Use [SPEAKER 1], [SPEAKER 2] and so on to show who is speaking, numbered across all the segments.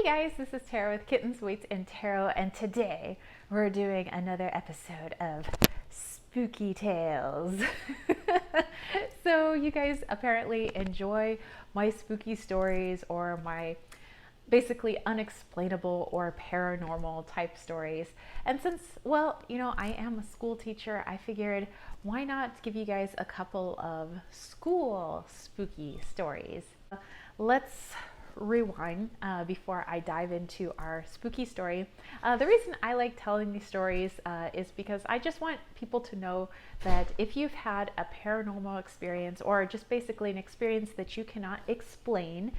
[SPEAKER 1] Guys, this is Tara with Kittens, Weights, and Tarot, and today we're doing another episode of Spooky Tales. So you guys apparently enjoy my spooky stories or my basically unexplainable or paranormal type stories. And since, I am a school teacher, I figured why not give you guys a couple of school spooky stories. Let's rewind before I dive into our spooky story. The reason I like telling these stories is because I just want people to know that if you've had a paranormal experience or just basically an experience that you cannot explain,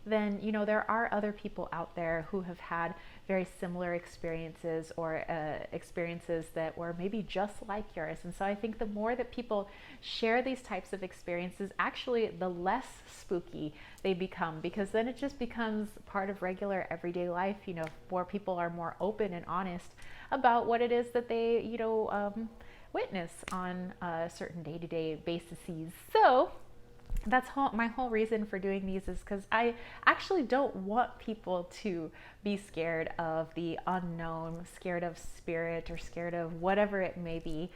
[SPEAKER 1] then there are other people out there who have had very similar experiences or experiences that were maybe just like yours. And so I think the more that people share these types of experiences, actually the less spooky they become, because then it just becomes part of regular everyday life. More people are more open and honest about what it is that they witness on certain day-to-day basis. So that's my whole reason for doing these, is because I actually don't want people to be scared of the unknown, scared of spirit, or scared of whatever it may be.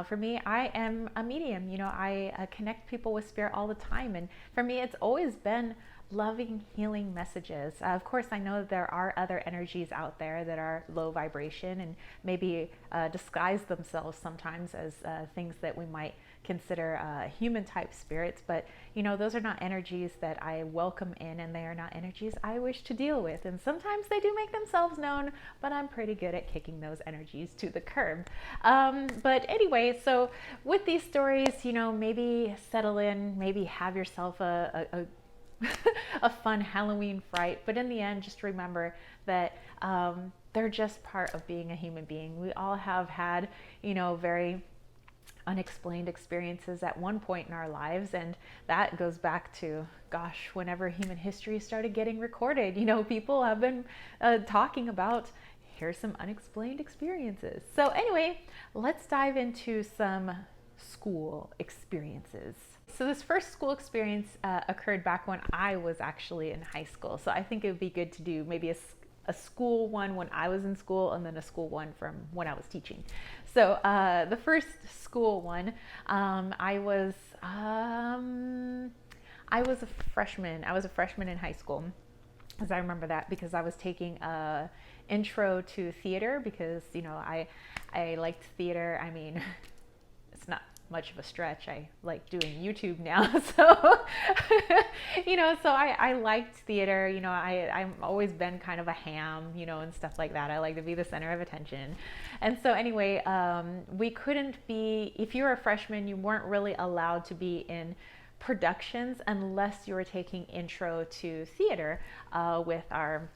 [SPEAKER 1] For me, I am a medium. I connect people with spirit all the time, and for me, it's always been loving, healing messages. Of course, I know there are other energies out there that are low vibration and maybe disguise themselves sometimes as things that we might consider human type spirits, but those are not energies that I welcome in, and they are not energies I wish to deal with. And sometimes they do make themselves known, but I'm pretty good at kicking those energies to the curb. But anyway, so with these stories, maybe settle in, maybe have yourself a a fun Halloween fright, but in the end, just remember that they're just part of being a human being. We all have had, very unexplained experiences at one point in our lives, and that goes back to, gosh, whenever human history started getting recorded. People have been talking about, here's some unexplained experiences. So anyway, let's dive into some school experiences. So this first school experience occurred back when I was actually in high school. So I think it would be good to do maybe a school one when I was in school, and then a school one from when I was teaching. So the first school one, I was a freshman. I was a freshman in high school, as I remember that, because I was taking a intro to theater, because I liked theater. I mean, it's not much of a stretch. I like doing YouTube now. So, so I liked theater. I've always been kind of a ham, and stuff like that. I like to be the center of attention. And so anyway, we couldn't be, if you were a freshman, you weren't really allowed to be in productions unless you were taking intro to theater with our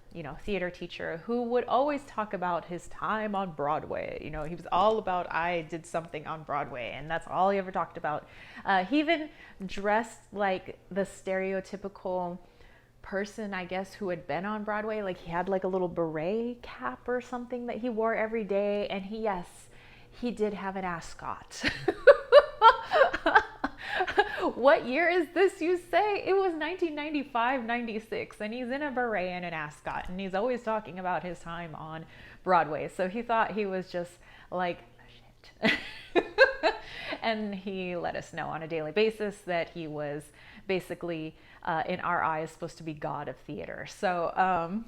[SPEAKER 1] theater teacher, who would always talk about his time on Broadway. He was all about, I did something on Broadway, and that's all he ever talked about. He even dressed like the stereotypical person, I guess, who had been on Broadway. Like, he had like a little beret cap or something that he wore every day, and he did have an ascot. What year is this, you say? It was 1995, 96, and he's in a beret and an ascot, and he's always talking about his time on Broadway. So he thought he was just like, shit. And he let us know on a daily basis that he was basically, in our eyes, supposed to be God of theater. So,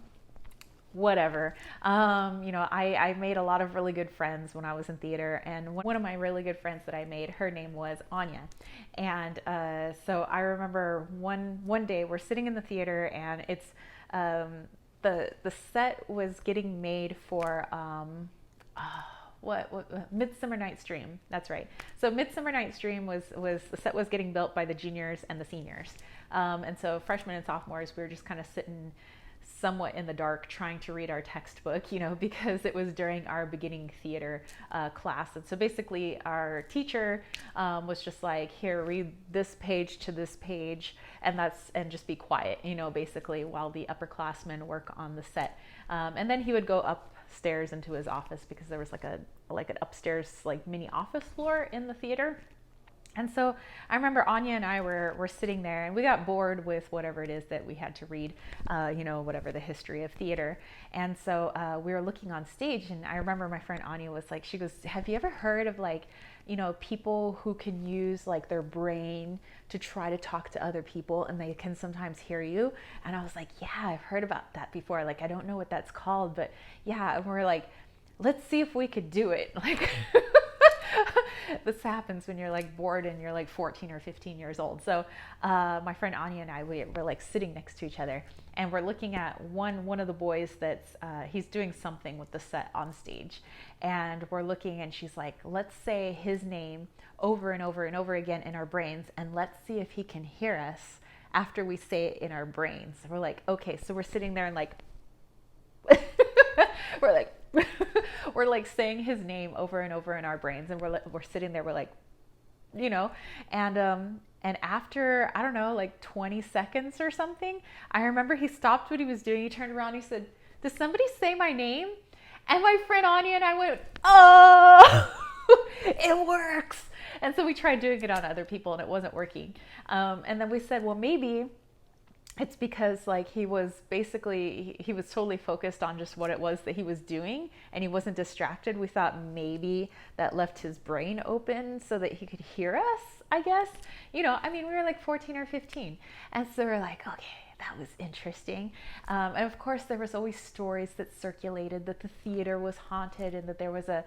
[SPEAKER 1] whatever. I made a lot of really good friends when I was in theater, and one of my really good friends that I made, her name was Anya. And so I remember one day we're sitting in the theater, and it's the set was getting made for MidSummer Night's Dream. That's right. So MidSummer Night's Dream was the set was getting built by the juniors and the seniors, and so freshmen and sophomores, we were just kind of sitting somewhat in the dark trying to read our textbook, because it was during our beginning theater class. And so basically our teacher was just like, here, read this page to this page, and just be quiet, basically, while the upperclassmen work on the set. And then he would go upstairs into his office, because there was like an upstairs like mini office floor in the theater. And so I remember Anya and I were sitting there, and we got bored with whatever it is that we had to read, whatever the history of theater. And so we were looking on stage, and I remember my friend Anya was like, she goes, have you ever heard of like, people who can use like their brain to try to talk to other people and they can sometimes hear you? And I was like, yeah, I've heard about that before. Like, I don't know what that's called, but yeah. And we're like, let's see if we could do it. Like, this happens when you're like bored and you're like 14 or 15 years old. So my friend Anya and I, we're like sitting next to each other, and we're looking at one of the boys that's he's doing something with the set on stage, and we're looking, and she's like, let's say his name over and over and over again in our brains, and let's see if he can hear us after we say it in our brains. We're like, okay. So we're sitting there and like we're like we're like saying his name over and over in our brains, and we're sitting there, we're like, and after, I don't know, like 20 seconds or something, I remember he stopped what he was doing. He turned around, he said, does somebody say my name? And my friend Anya and I went, oh, it works. And so we tried doing it on other people, and it wasn't working. And then we said, well, maybe it's because like he was totally focused on just what it was that he was doing, and he wasn't distracted. We thought maybe that left his brain open so that he could hear us, I guess. We were like 14 or 15. And so we're like, okay, that was interesting. And of course, there was always stories that circulated that the theater was haunted and that there was a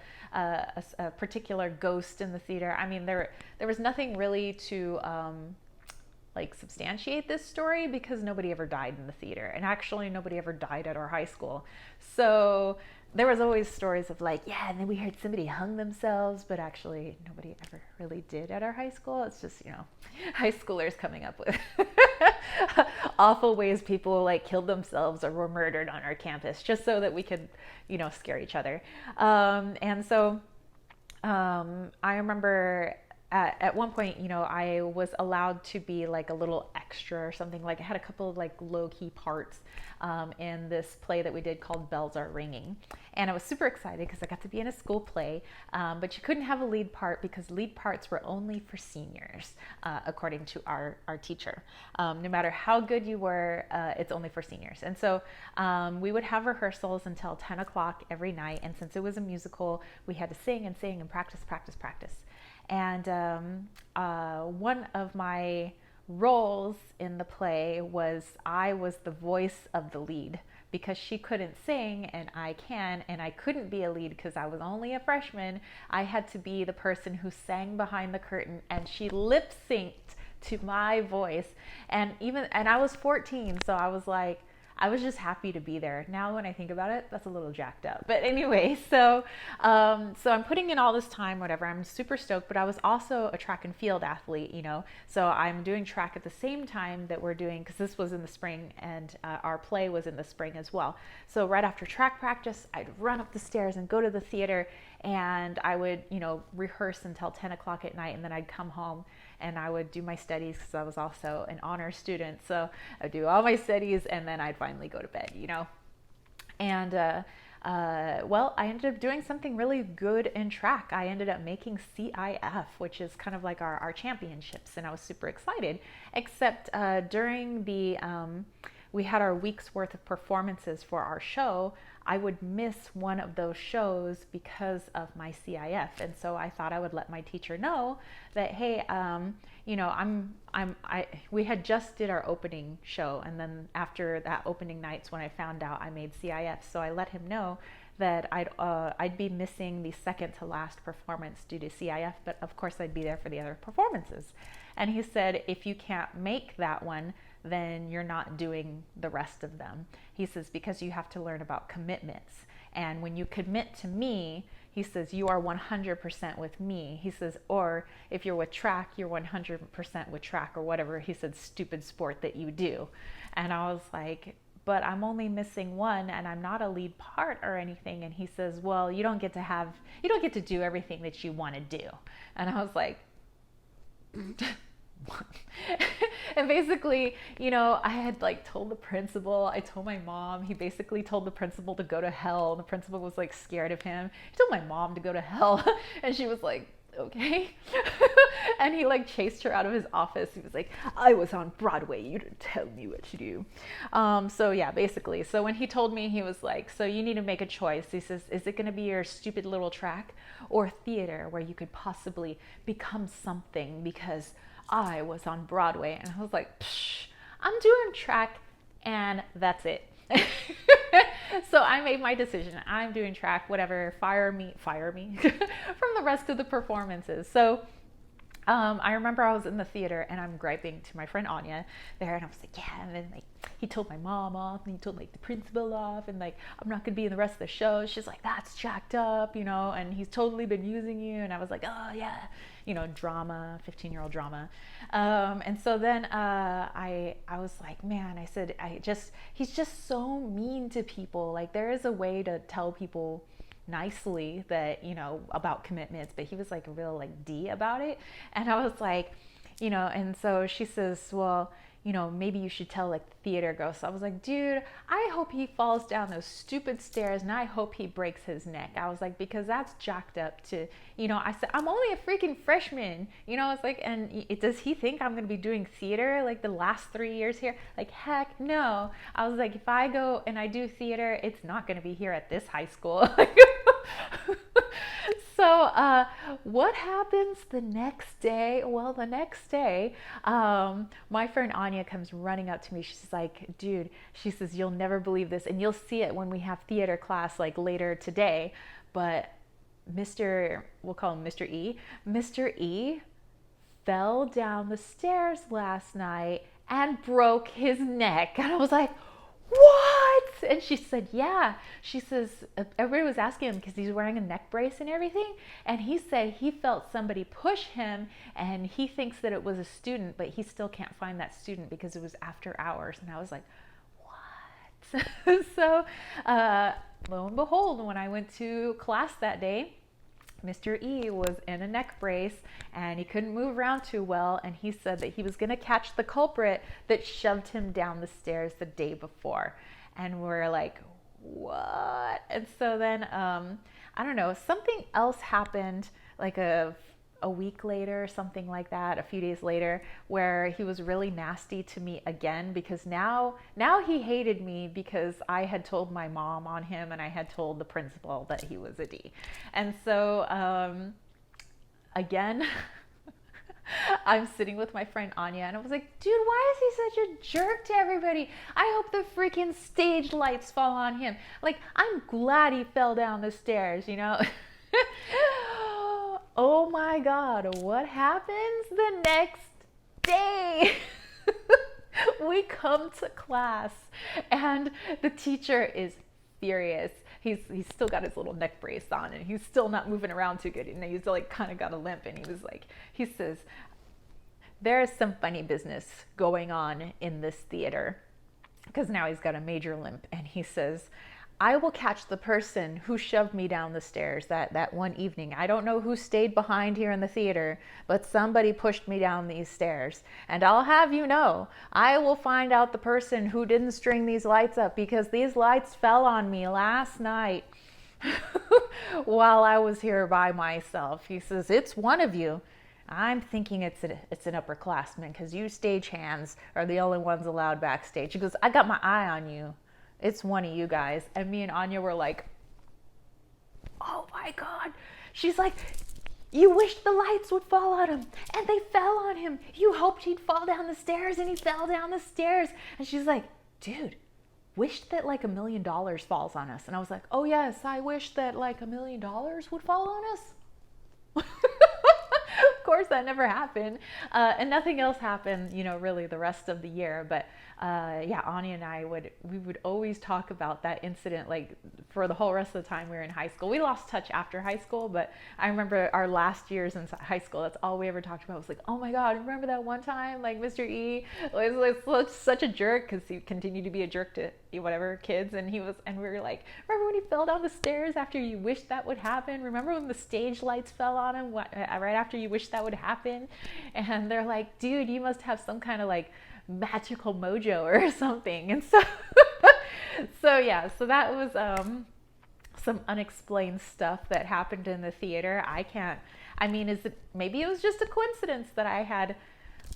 [SPEAKER 1] particular ghost in the theater. I mean, there was nothing really to like substantiate this story, because nobody ever died in the theater, and actually nobody ever died at our high school. So there was always stories of like, yeah, and then we heard somebody hung themselves, but actually nobody ever really did at our high school. It's just, high schoolers coming up with awful ways people like killed themselves or were murdered on our campus just so that we could, scare each other. And so I remember at one point, I was allowed to be like a little extra or something. Like I had a couple of like low-key parts in this play that we did called Bells Are Ringing. And I was super excited because I got to be in a school play, but you couldn't have a lead part because lead parts were only for seniors, according to our teacher. No matter how good you were, it's only for seniors. And so we would have rehearsals until 10 o'clock every night. And since it was a musical, we had to sing and sing and practice. And one of my roles in the play was I was the voice of the lead, because she couldn't sing and I can, and I couldn't be a lead because I was only a freshman. I had to be the person who sang behind the curtain, and she lip synced to my voice. And I was 14, so I was just happy to be there. Now when I think about it, that's a little jacked up. But anyway, so I'm putting in all this time, whatever. I'm super stoked, but I was also a track and field athlete, So I'm doing track at the same time that we're doing, because this was in the spring, and our play was in the spring as well. So right after track practice, I'd run up the stairs and go to the theater, and I would, rehearse until 10 o'clock at night, and then I'd come home and I would do my studies, because I was also an honor student. So I'd do all my studies, and then I'd finally go to bed, And well, I ended up doing something really good in track. I ended up making CIF, which is kind of like our championships, and I was super excited. Except during we had our week's worth of performances for our show. I would miss one of those shows because of my CIF. And so I thought I would let my teacher know that, hey, we had just did our opening show. And then after that opening night's when I found out I made CIF. So I let him know that I'd be missing the second to last performance due to CIF, but of course I'd be there for the other performances. And he said, if you can't make that one, then you're not doing the rest of them. He says, because you have to learn about commitments. And when you commit to me, he says, you are 100% with me. He says, or if you're with track, you're 100% with track, or whatever, he said, stupid sport that you do. And I was like, but I'm only missing one, and I'm not a lead part or anything. And he says, well, you don't get to do everything that you want to do. And I was like, and basically, I had like told the principal, I told my mom, he basically told the principal to go to hell. The principal was like scared of him. He told my mom to go to hell. And she was like, okay. And he like chased her out of his office. He was like, I was on Broadway, you didn't tell me what to do. So yeah, basically, so when he told me, he was like, so you need to make a choice. He says, is it going to be your stupid little track or theater where you could possibly become something? Because I was on Broadway. And I was like, psh, I'm doing track and that's it. So I made my decision. I'm doing track, whatever, fire me from the rest of the performances. So I remember I was in the theater and I'm griping to my friend Anya there, and I was like, yeah, and then like he told my mom off and he told like the principal off, and like I'm not gonna be in the rest of the show. She's like, that's jacked up, and he's totally been using you. And I was like, oh yeah, drama, 15-year-old drama. And so then I was like, man, I said, he's just so mean to people. Like there is a way to tell people nicely that, about commitments, but he was like a real like D about it. And I was like, and so she says, well, maybe you should tell like the theater girl. So I was like, dude, I hope he falls down those stupid stairs and I hope he breaks his neck. I was like, because that's jacked up to, I said, I'm only a freaking freshman, it's like, and does he think I'm going to be doing theater like the last 3 years here? Like, heck no. I was like, if I go and I do theater, it's not going to be here at this high school. So what happens the next day? Well, the next day, my friend Anya comes running up to me. She's like, dude, she says, you'll never believe this. And you'll see it when we have theater class like later today. But we'll call him Mr. E. Mr. E fell down the stairs last night and broke his neck. And I was like, what? And she said, yeah. She says, everybody was asking him because he's wearing a neck brace and everything. And he said he felt somebody push him and he thinks that it was a student, but he still can't find that student because it was after hours. And I was like, what? So lo and behold, when I went to class that day, Mr. E was in a neck brace and he couldn't move around too well. And he said that he was going to catch the culprit that shoved him down the stairs the day before. And we're like, what? And so then, I don't know, something else happened like a week later, something like that, a few days later, where he was really nasty to me again, because now he hated me because I had told my mom on him and I had told the principal that he was a D. And so again, I'm sitting with my friend Anya and I was like, dude, why is he such a jerk to everybody? I hope the freaking stage lights fall on him. Like, I'm glad he fell down the stairs, Oh my God, what happens the next day? We come to class and the teacher is furious. He's still got his little neck brace on and he's still not moving around too good. And he's like kind of got a limp, and he says, there is some funny business going on in this theater, because now he's got a major limp. And he says, I will catch the person who shoved me down the stairs that one evening. I don't know who stayed behind here in the theater, but somebody pushed me down these stairs. And I'll have you know, I will find out the person who didn't string these lights up, because these lights fell on me last night while I was here by myself. He says, it's one of you. I'm thinking it's an upperclassman, because you stagehands are the only ones allowed backstage. He goes, I got my eye on you. It's one of you guys. And me and Anya were like, oh my God. She's like, you wished the lights would fall on him and they fell on him. You hoped he'd fall down the stairs and he fell down the stairs. And she's like, dude, wish that like $1 million falls on us. And I was like, oh yes, I wish that like $1 million would fall on us. Of course, that never happened. And nothing else happened, really the rest of the year. But yeah, Anya and I would always talk about that incident, like for the whole rest of the time we were in high school. We lost touch after high school, but I remember our last years in high school, that's all we ever talked about was like, oh my God, remember that one time, like Mr. E was such a jerk, because he continued to be a jerk to whatever kids. And we were like, remember when he fell down the stairs after you wished that would happen? Remember when the stage lights fell on him right after you wished that would happen? And they're like, dude, you must have some kind of like magical mojo or something. And so yeah, so that was some unexplained stuff that happened in the theater. I mean, maybe it was just a coincidence that I had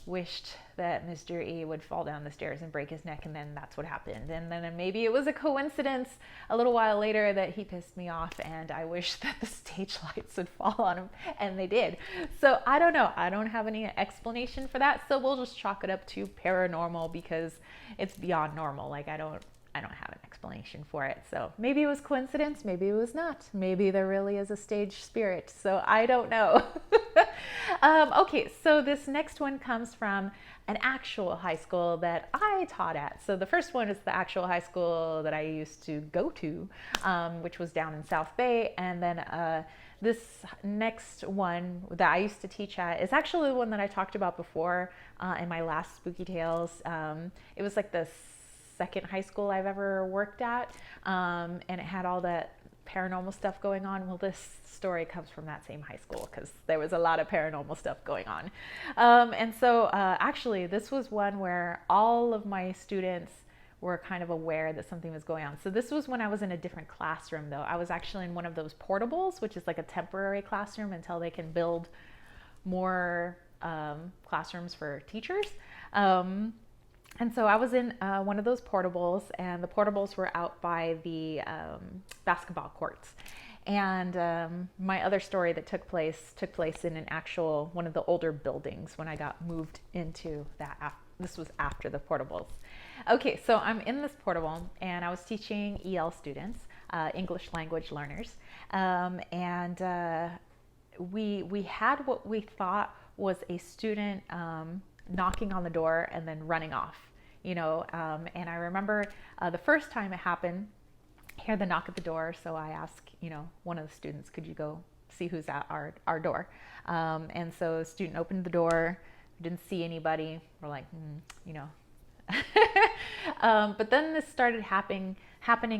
[SPEAKER 1] wished that Mr. E would fall down the stairs and break his neck, and then that's what happened. And then maybe it was a coincidence a little while later that he pissed me off and I wished that the stage lights would fall on him, and they did. So I don't know. I don't have any explanation for that. So we'll just chalk it up to paranormal because it's beyond normal. Like I don't have an explanation for it. So maybe it was coincidence, maybe it was not. Maybe there really is a stage spirit. So I don't know. Okay, so this next one comes from an actual high school that I taught at. So the first one is the actual high school that I used to go to, which was down in South Bay. And then this next one that I used to teach at is actually the one that I talked about before in my last Spooky Tales. It was like the second high school I've ever worked at, and it had all that paranormal stuff going on. Well, this story comes from that same high school because there was a lot of paranormal stuff going on. And so actually this was one where all of my students were kind of aware that something was going on. So this was when I was in a different classroom though. I was actually in one of those portables, which is like a temporary classroom until they can build more classrooms for teachers. And so I was in one of those portables, and the portables were out by the basketball courts. And my other story that took place in an actual one of the older buildings when I got moved into that. This was after the portables. Okay, so I'm in this portable, and I was teaching EL students, English language learners, and we had what we thought was a student knocking on the door and then running off, and I remember the first time it happened, I hear the knock at the door. So I ask, one of the students, could you go see who's at our door? And so the student opened the door, didn't see anybody. We're like, but then this started happening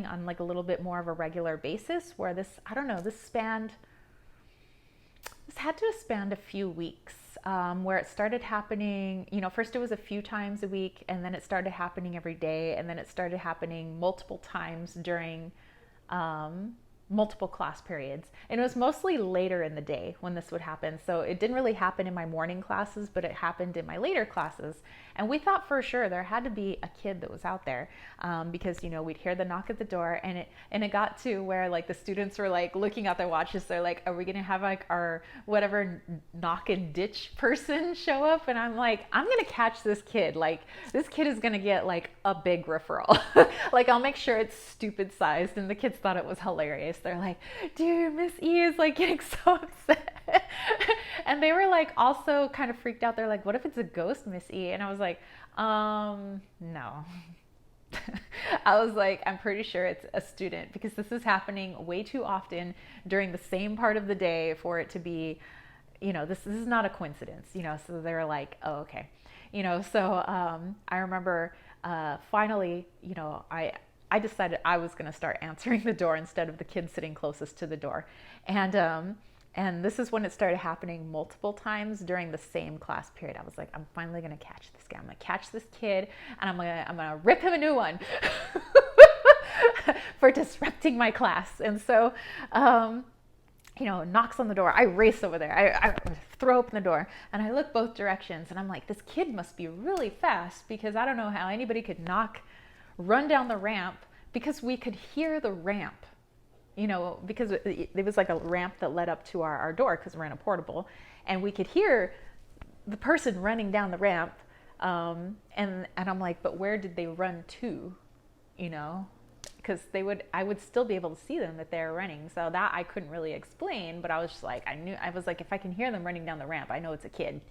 [SPEAKER 1] on like a little bit more of a regular basis where this had to have spanned a few weeks, where it started happening, first it was a few times a week, and then it started happening every day, and then it started happening multiple times during multiple class periods. And it was mostly later in the day when this would happen. So it didn't really happen in my morning classes, but it happened in my later classes. And we thought for sure there had to be a kid that was out there, because, we'd hear the knock at the door, and it got to where like the students were like looking at their watches. They're like, are we going to have like our whatever knock and ditch person show up? And I'm like, I'm going to catch this kid. Like this kid is going to get like a big referral. Like I'll make sure it's stupid sized. And the kids thought it was hilarious. They're like, dude, Miss E is like getting so upset. And they were like also kind of freaked out. They're like, what if it's a ghost, Miss E? And I was like, no. I was like, I'm pretty sure it's a student, because this is happening way too often during the same part of the day for it to be, this is not a coincidence, so they're like, oh, okay. So I remember finally, I decided I was going to start answering the door instead of the kid sitting closest to the door. And this is when it started happening multiple times during the same class period. I was like, I'm finally going to catch this guy. I'm going to catch this kid, and I'm going to rip him a new one for disrupting my class. And so, knocks on the door. I race over there. I throw open the door, and I look both directions, and I'm like, this kid must be really fast, because I don't know how anybody could run down the ramp, because we could hear the ramp, because it was like a ramp that led up to our door, because we're in a portable, and we could hear the person running down the ramp. And I'm like, but where did they run to? Because I would still be able to see them that they're running. So that I couldn't really explain, but I was just like, I was like, if I can hear them running down the ramp, I know it's a kid.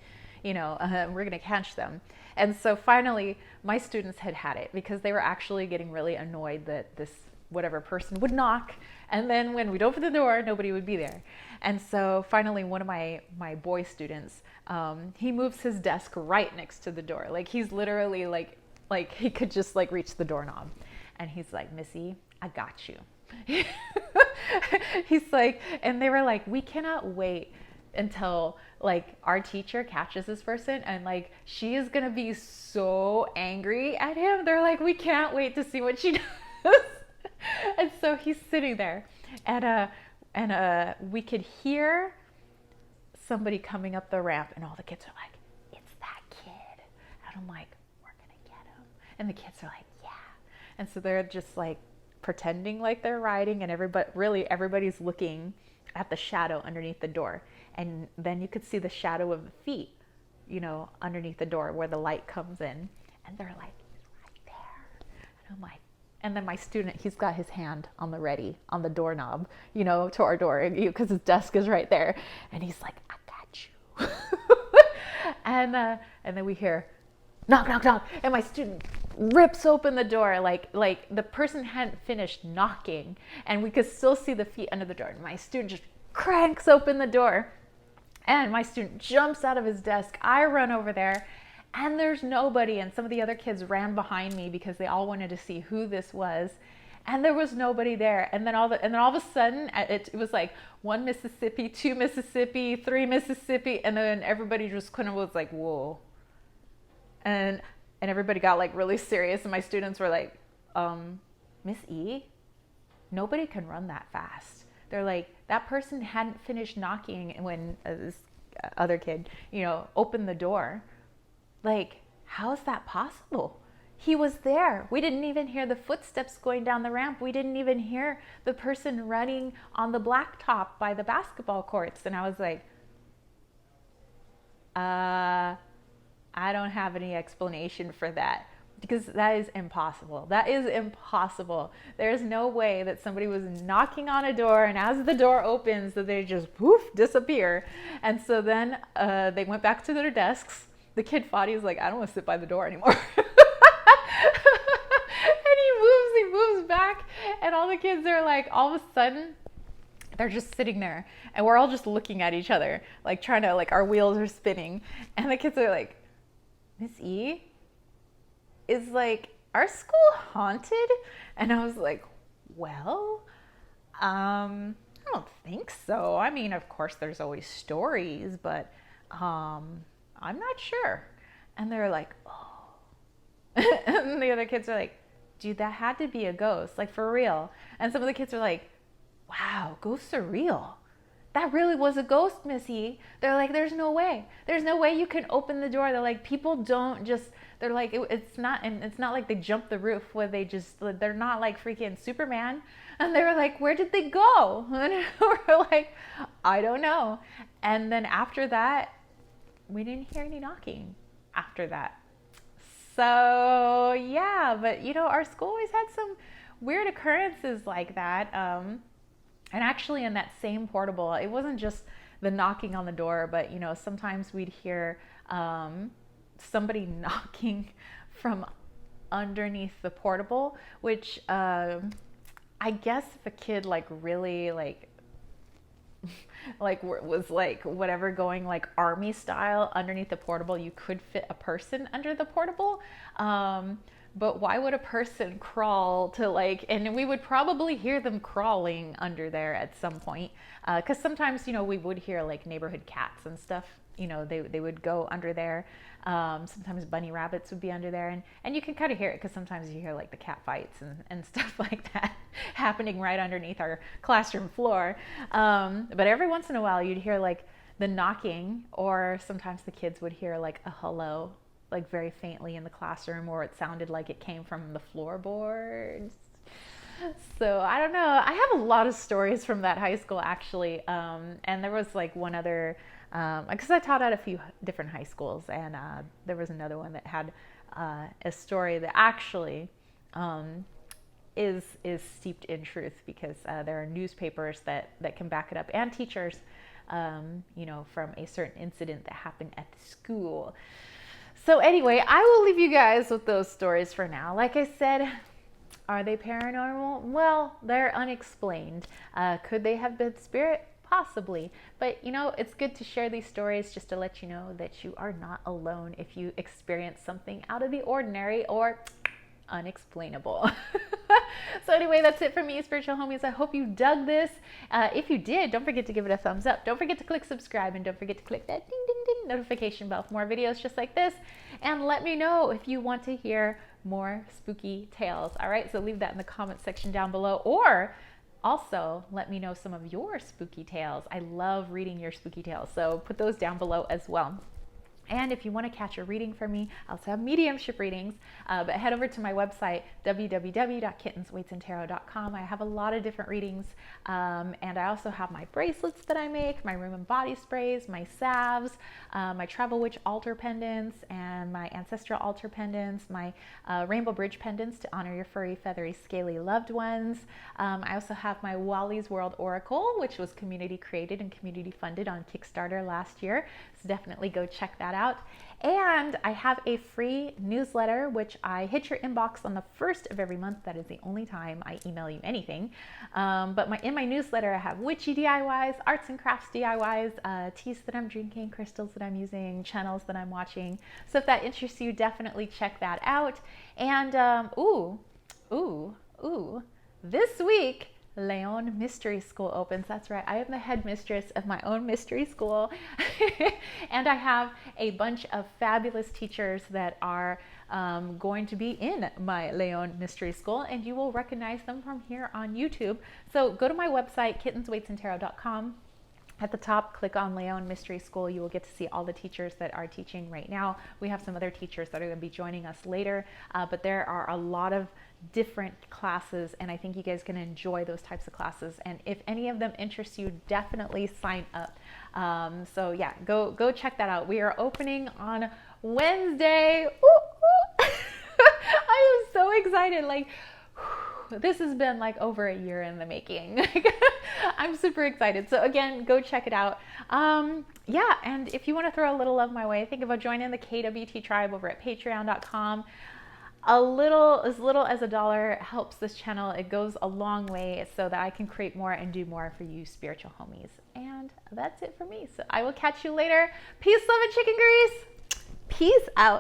[SPEAKER 1] We're going to catch them. And so finally my students had it, because they were actually getting really annoyed that this whatever person would knock, and then when we'd open the door, nobody would be there. And so finally one of my boy students, he moves his desk right next to the door. Like he's literally like he could just like reach the doorknob, and he's like, Missy, I got you. He's like, and they were like, we cannot wait until like our teacher catches this person, and like she is gonna be so angry at him. They're like, we can't wait to see what she does. And so so he's sitting there, and we could hear somebody coming up the ramp, and all the kids are like, "It's that kid," and I'm like, "We're gonna get him," and the kids are like, "Yeah," and so they're just like pretending like they're riding, and everybody's looking at the shadow underneath the door, and then you could see the shadow of the feet, underneath the door where the light comes in, and they're like, "He's right there," and I'm like, and then my student, he's got his hand on the doorknob, to our door, because his desk is right there, and he's like, "I got you," and then we hear knock, knock, knock, and my student rips open the door like the person hadn't finished knocking, and we could still see the feet under the door. And my student just cranks open the door, and my student jumps out of his desk. I run over there, and there's nobody, and some of the other kids ran behind me because they all wanted to see who this was, and there was nobody there. And then all of a sudden, it was like 1 Mississippi, 2 Mississippi, 3 Mississippi, and then everybody just kind of was like, "Whoa." And everybody got like really serious, and my students were like, "Miss E, nobody can run that fast." They're like, "That person hadn't finished knocking when this other kid, opened the door. Like, how is that possible? He was there. We didn't even hear the footsteps going down the ramp. We didn't even hear the person running on the blacktop by the basketball courts." And I was like, I don't have any explanation for that, because that is impossible. That is impossible. There's no way that somebody was knocking on a door, and as the door opens, that they just poof, disappear. And so then they went back to their desks. The kid fought. He was like, "I don't want to sit by the door anymore." And he moves back, and all the kids are like, all of a sudden, they're just sitting there, and we're all just looking at each other, like trying to, like, our wheels are spinning, and the kids are like, "Miss E, is like our school haunted?" And I was like, "Well, I don't think so. I mean, of course there's always stories, but I'm not sure." And they're like, "Oh." And the other kids are like, "Dude, that had to be a ghost, like, for real." And some of the kids are like, "Wow, ghosts are real. That really was a ghost, Missy." They're like, "There's no way. There's no way you can open the door." They're like, "People don't just," they're like, it's not like they jump the roof where they're not like freaking Superman." And they were like, "Where did they go?" And we're like, "I don't know." And then after that, we didn't hear any knocking after that. So yeah, but our school always had some weird occurrences like that. And actually, in that same portable, it wasn't just the knocking on the door, but sometimes we'd hear somebody knocking from underneath the portable, which I guess if a kid really was like whatever, going like army style underneath the portable, you could fit a person under the portable. But why would a person crawl to and we would probably hear them crawling under there at some point. Cause sometimes, we would hear like neighborhood cats and stuff, they would go under there. Sometimes bunny rabbits would be under there, and you can kind of hear it, cause sometimes you hear like the cat fights and stuff like that happening right underneath our classroom floor. But every once in a while you'd hear like the knocking, or sometimes the kids would hear like a hello, like very faintly in the classroom, or it sounded like it came from the floorboards. So I don't know. I have a lot of stories from that high school, actually. And there was like one other, because I taught at a few different high schools, and there was another one that had a story that actually is steeped in truth, because there are newspapers that can back it up, and teachers, from a certain incident that happened at the school. So anyway, I will leave you guys with those stories for now. Like I said, are they paranormal? Well, they're unexplained. Could they have been spirit? Possibly. But it's good to share these stories just to let you know that you are not alone if you experience something out of the ordinary or unexplainable. So anyway, that's it for me, spiritual homies. I hope you dug this. If you did, don't forget to give it a thumbs up. Don't forget to click subscribe, and don't forget to click that ding ding ding notification bell for more videos just like this. And let me know if you want to hear more spooky tales. All right, so leave that in the comment section down below, or also let me know some of your spooky tales. I love reading your spooky tales, so put those down below as well. And if you want to catch a reading from me, I also have mediumship readings, but head over to my website, www.kittenswaitsandtarot.com. I have a lot of different readings, and I also have my bracelets that I make, my room and body sprays, my salves, my travel witch altar pendants, and my ancestral altar pendants, my rainbow bridge pendants to honor your furry, feathery, scaly loved ones. I also have my Wally's World Oracle, which was community created and community funded on Kickstarter last year, so definitely go check that out. And I have a free newsletter, which I hit your inbox on the first of every month. That is the only time I email you anything. But in my newsletter, I have witchy DIYs, arts and crafts DIYs, teas that I'm drinking, crystals that I'm using, channels that I'm watching. So if that interests you, definitely check that out. And this week, Leon Mystery School opens. That's right, I am the headmistress of my own mystery school. And I have a bunch of fabulous teachers that are going to be in my Leon Mystery School, and you will recognize them from here on YouTube. So go to my website, kittenswaitsandtarot.com. At the top, click on Leon Mystery School. You will get to see all the teachers that are teaching right now. We have some other teachers that are going to be joining us later, but there are a lot of different classes, and I think you guys can enjoy those types of classes. And if any of them interest you, definitely sign up. So yeah, go check that out. We are opening on Wednesday. I am so excited. Like, this has been like over a year in the making. I'm super excited. So again, go check it out. Yeah, and if you want to throw a little love my way, think about joining the KWT tribe over at patreon.com. As little as $1 helps this channel. It goes a long way so that I can create more and do more for you spiritual homies. And that's it for me. So I will catch you later. Peace, love, and chicken grease. Peace out.